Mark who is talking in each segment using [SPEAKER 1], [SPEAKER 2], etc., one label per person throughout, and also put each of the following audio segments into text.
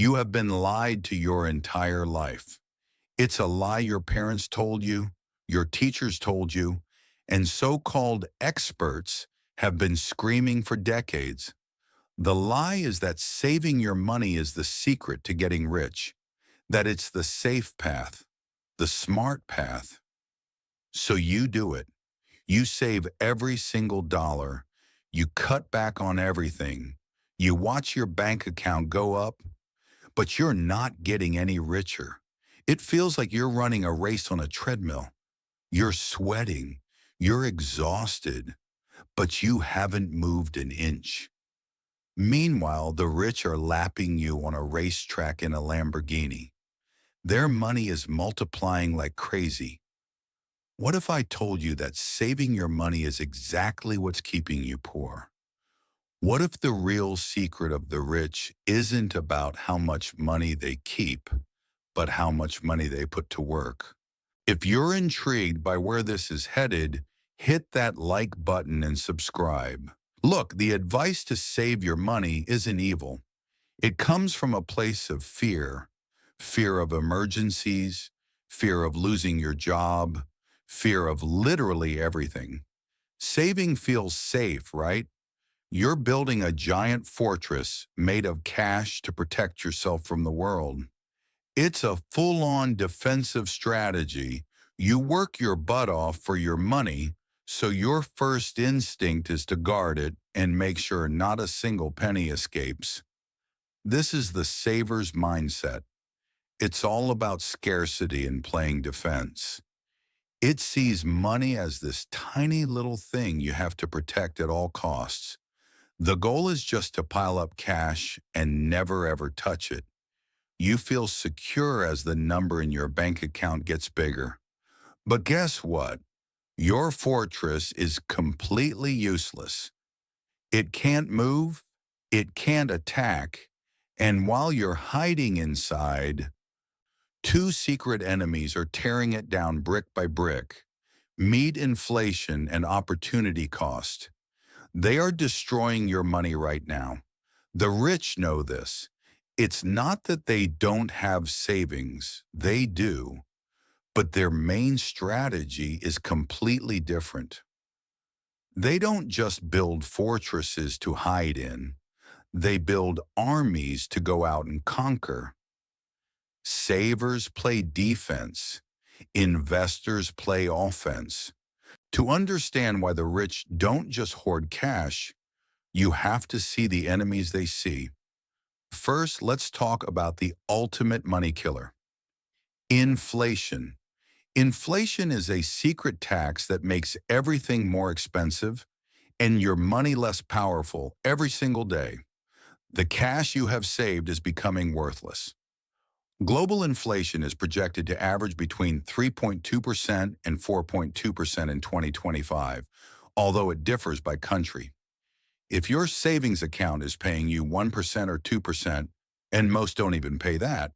[SPEAKER 1] You have been lied to your entire life. It's a lie your parents told you, your teachers told you, and so-called experts have been screaming for decades. The lie is that saving your money is the secret to getting rich, that it's the safe path, the smart path. So you do it. You save every single dollar. You cut back on everything. You watch your bank account go up, but you're not getting any richer. It feels like you're running a race on a treadmill. You're sweating. You're exhausted, but you haven't moved an inch. Meanwhile, the rich are lapping you on a racetrack in a Lamborghini. Their money is multiplying like crazy. What if I told you that saving your money is exactly what's keeping you poor? What if the real secret of the rich isn't about how much money they keep, but how much money they put to work? If you're intrigued by where this is headed, hit that like button and subscribe. Look, the advice to save your money isn't evil. It comes from a place of fear, fear of emergencies, fear of losing your job, fear of literally everything. Saving feels safe, right? You're building a giant fortress made of cash to protect yourself from the world. It's a full-on defensive strategy. You work your butt off for your money, so your first instinct is to guard it and make sure not a single penny escapes. This is the saver's mindset. It's all about scarcity and playing defense. It sees money as this tiny little thing you have to protect at all costs. The goal is just to pile up cash and never ever touch it. You feel secure as the number in your bank account gets bigger. But guess what? Your fortress is completely useless. It can't move, it can't attack, and while you're hiding inside, two secret enemies are tearing it down brick by brick. Meet inflation and opportunity cost. They are destroying your money right now. The rich know this. It's not that they don't have savings, they do, but their main strategy is completely different. They don't just build fortresses to hide in, they build armies to go out and conquer. Savers play defense, investors play offense. To understand why the rich don't just hoard cash, you have to see the enemies they see. First, let's talk about the ultimate money killer. Inflation. Inflation is a secret tax that makes everything more expensive and your money less powerful every single day. The cash you have saved is becoming worthless. Global inflation is projected to average between 3.2% and 4.2% in 2025, although it differs by country. If your savings account is paying you 1% or 2%, and most don't even pay that,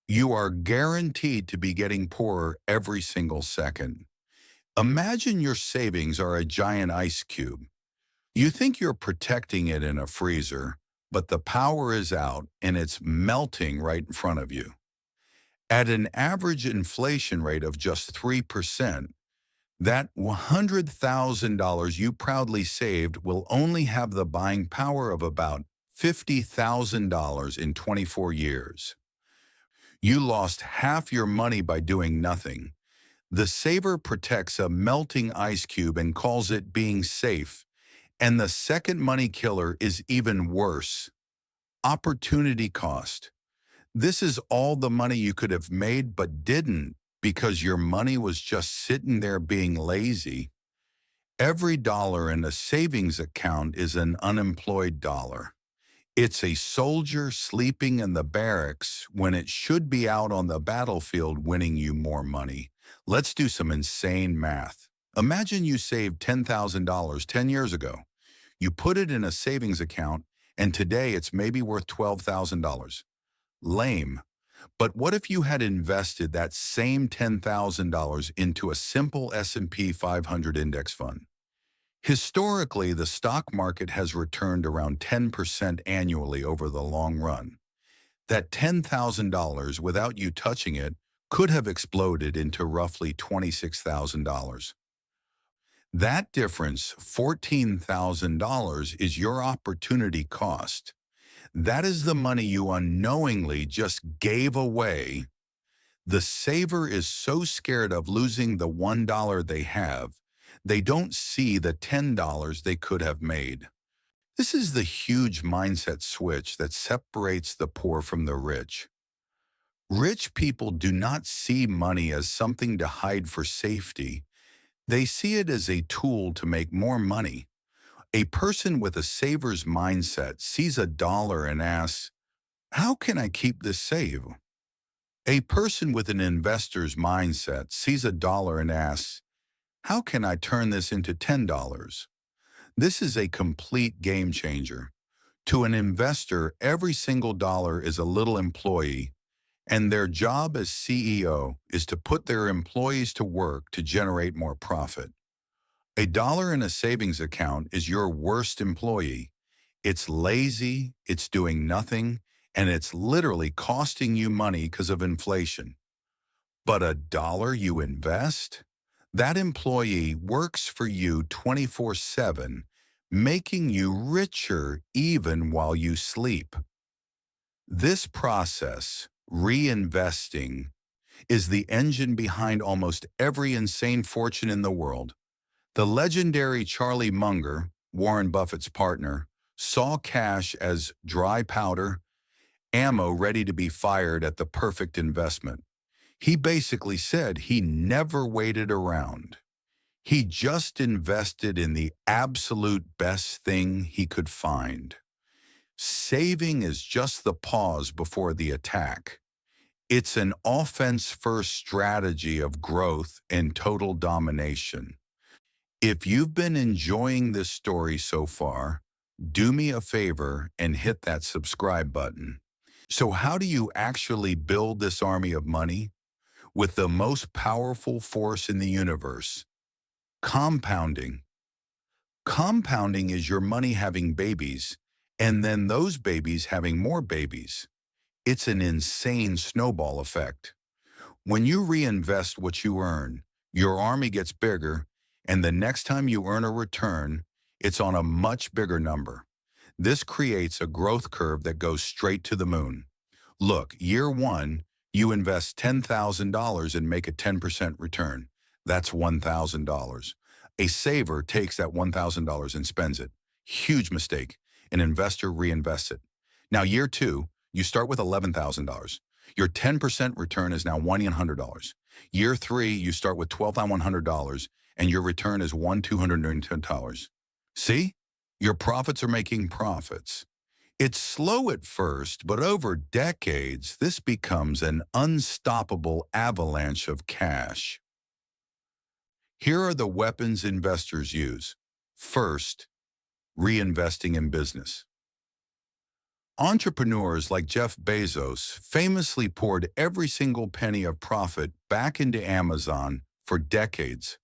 [SPEAKER 1] you are guaranteed to be getting poorer every single second. Imagine your savings are a giant ice cube. You think you're protecting it in a freezer, but the power is out and it's melting right in front of you. At an average inflation rate of just 3%, that $100,000 you proudly saved will only have the buying power of about $50,000 in 24 years. You lost half your money by doing nothing. The saver protects a melting ice cube and calls it being safe. And the second money killer is even worse. Opportunity cost. This is all the money you could have made but didn't because your money was just sitting there being lazy. Every dollar in a savings account is an unemployed dollar. It's a soldier sleeping in the barracks when it should be out on the battlefield winning you more money. Let's do some insane math. Imagine you saved $10,000 10 years ago. You put it in a savings account, and today it's maybe worth $12,000. Lame. But what if you had invested that same $10,000 into a simple S&P 500 index fund? Historically, the stock market has returned around 10% annually over the long run. That $10,000 without you touching it could have exploded into roughly $26,000. That difference, $14,000, is your opportunity cost. That is the money you unknowingly just gave away. The saver is so scared of losing the $1 they have, they don't see the $10 they could have made. This is the huge mindset switch that separates the poor from the rich. Rich people do not see money as something to hide for safety. They see it as a tool to make more money. A person with a saver's mindset sees a dollar and asks, "How can I keep this safe?" A person with an investor's mindset sees a dollar and asks, "How can I turn this into $10?" This is a complete game changer. To an investor, every single dollar is a little employee, and their job as CEO is to put their employees to work to generate more profit. A dollar in a savings account is your worst employee. It's lazy, it's doing nothing, and it's literally costing you money because of inflation. But a dollar you invest? That employee works for you 24/7, making you richer even while you sleep. This process, reinvesting, is the engine behind almost every insane fortune in the world. The legendary Charlie Munger, Warren Buffett's partner, saw cash as dry powder, ammo ready to be fired at the perfect investment. He basically said he never waited around. He just invested in the absolute best thing he could find. Saving is just the pause before the attack. It's an offense-first strategy of growth and total domination. If you've been enjoying this story so far, do me a favor and hit that subscribe button. So how do you actually build this army of money? With the most powerful force in the universe, compounding. Compounding is your money having babies, and then those babies having more babies. It's an insane snowball effect. When you reinvest what you earn, your army gets bigger, and the next time you earn a return, it's on a much bigger number. This creates a growth curve that goes straight to the moon. Look, year one, you invest $10,000 and make a 10% return. That's $1,000. A saver takes that $1,000 and spends it. Huge mistake. An investor reinvests it. Now, year two, you start with $11,000. Your 10% return is now $1,100. Year three, you start with $12,100, and your return is $1,210. See? Your profits are making profits. It's slow at first, but over decades, this becomes an unstoppable avalanche of cash. Here are the weapons investors use. First, reinvesting in business. Entrepreneurs like Jeff Bezos famously poured every single penny of profit back into Amazon for decades,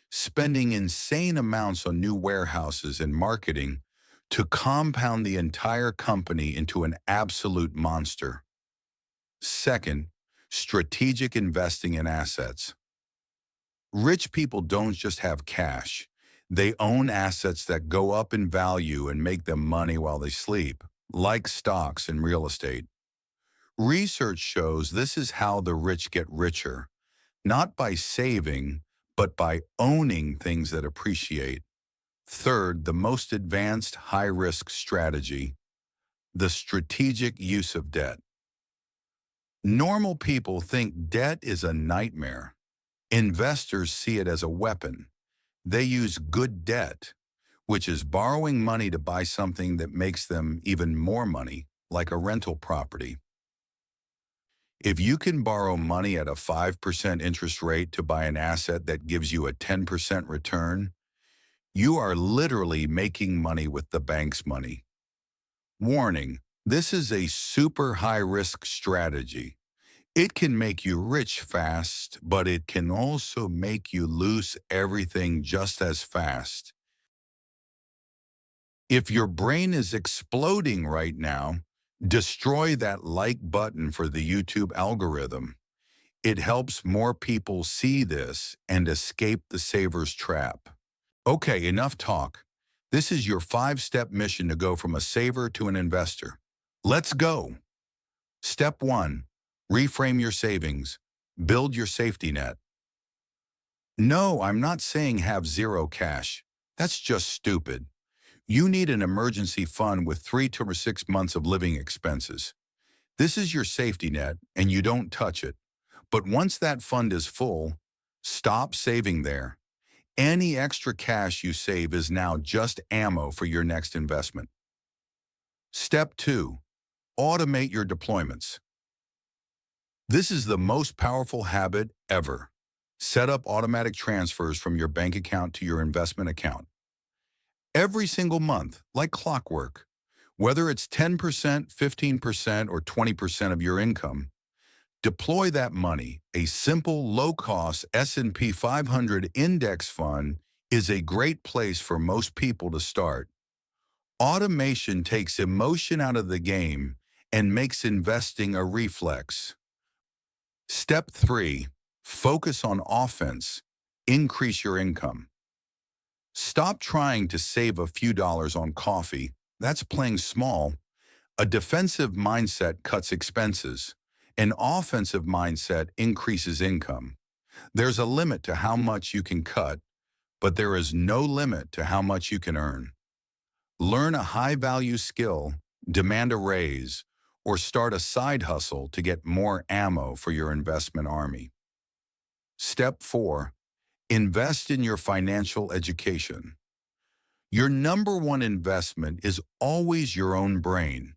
[SPEAKER 1] spending insane amounts on new warehouses and marketing to compound the entire company into an absolute monster. Second, strategic investing in assets. Rich people don't just have cash. They own assets that go up in value and make them money while they sleep, like stocks and real estate. Research shows this is how the rich get richer, not by saving, but by owning things that appreciate. Third, the most advanced high-risk strategy, the strategic use of debt. Normal people think debt is a nightmare. Investors see it as a weapon. They use good debt, which is borrowing money to buy something that makes them even more money, like a rental property. If you can borrow money at a 5% interest rate to buy an asset that gives you a 10% return, you are literally making money with the bank's money. Warning, this is a super high-risk strategy. It can make you rich fast, but it can also make you lose everything just as fast. If your brain is exploding right now, Destroy that like button for the YouTube algorithm. It helps more people see this and escape the saver's trap. Okay, enough talk. This is your 5-step mission to go from a saver to an investor. Let's go. Step 1. Reframe your savings. Build your safety net. No, I'm not saying have zero cash. That's just stupid. You need an emergency fund with 3 to 6 months of living expenses. This is your safety net, and you don't touch it. But once that fund is full, stop saving there. Any extra cash you save is now just ammo for your next investment. Step 2. Automate your deployments. This is the most powerful habit ever. Set up automatic transfers from your bank account to your investment account. Every single month, like clockwork. Whether it's 10%, 15%, or 20% of your income, deploy that money. A simple, low-cost S&P 500 index fund is a great place for most people to start. Automation takes emotion out of the game and makes investing a reflex. Step 3. Focus on offense. Increase your income. Stop trying to save a few dollars on coffee. That's playing small. A defensive mindset cuts expenses. An offensive mindset increases income. There's a limit to how much you can cut, but there is no limit to how much you can earn. Learn a high-value skill, demand a raise, or start a side hustle to get more ammo for your investment army. Step 4. Invest in your financial education. Your number one investment is always your own brain.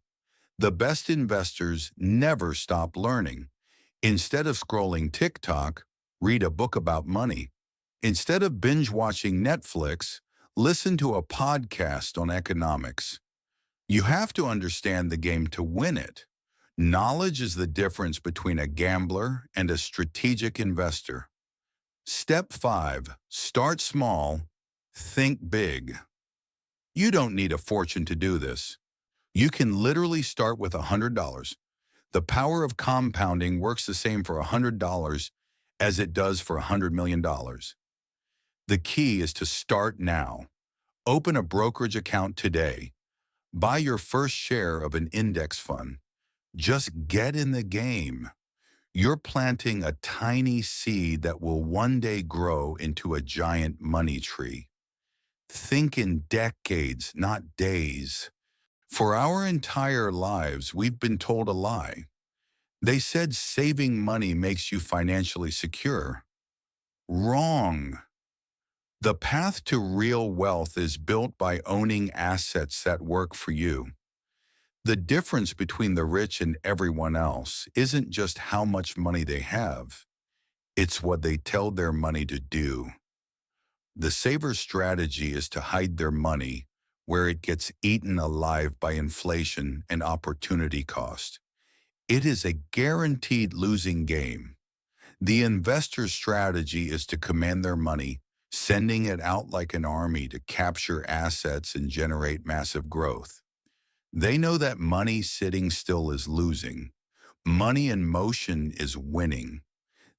[SPEAKER 1] The best investors never stop learning. Instead of scrolling TikTok, read a book about money. Instead of binge-watching Netflix, listen to a podcast on economics. You have to understand the game to win it. Knowledge is the difference between a gambler and a strategic investor. Step 5. Start small, think big. You don't need a fortune to do this. You can literally start with $100. The power of compounding works the same for $100 as it does for $100 million. The key is to start now. Open a brokerage account today. Buy your first share of an index fund. Just get in the game. You're planting a tiny seed that will one day grow into a giant money tree. Think in decades, not days. For our entire lives, we've been told a lie. They said saving money makes you financially secure. Wrong. The path to real wealth is built by owning assets that work for you. The difference between the rich and everyone else isn't just how much money they have. It's what they tell their money to do. The saver's strategy is to hide their money where it gets eaten alive by inflation and opportunity cost. It is a guaranteed losing game. The investor's strategy is to command their money, sending it out like an army to capture assets and generate massive growth. They know that money sitting still is losing. Money in motion is winning.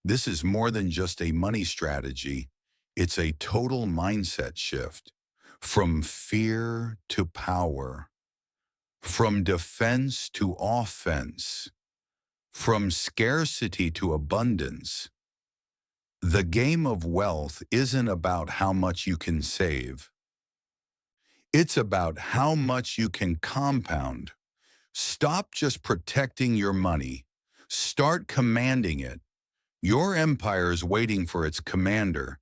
[SPEAKER 1] This is more than just a money strategy. It's a total mindset shift. From fear to power. From defense to offense. From scarcity to abundance. The game of wealth isn't about how much you can save. It's about how much you can compound. Stop just protecting your money. Start commanding it. Your empire is waiting for its commander,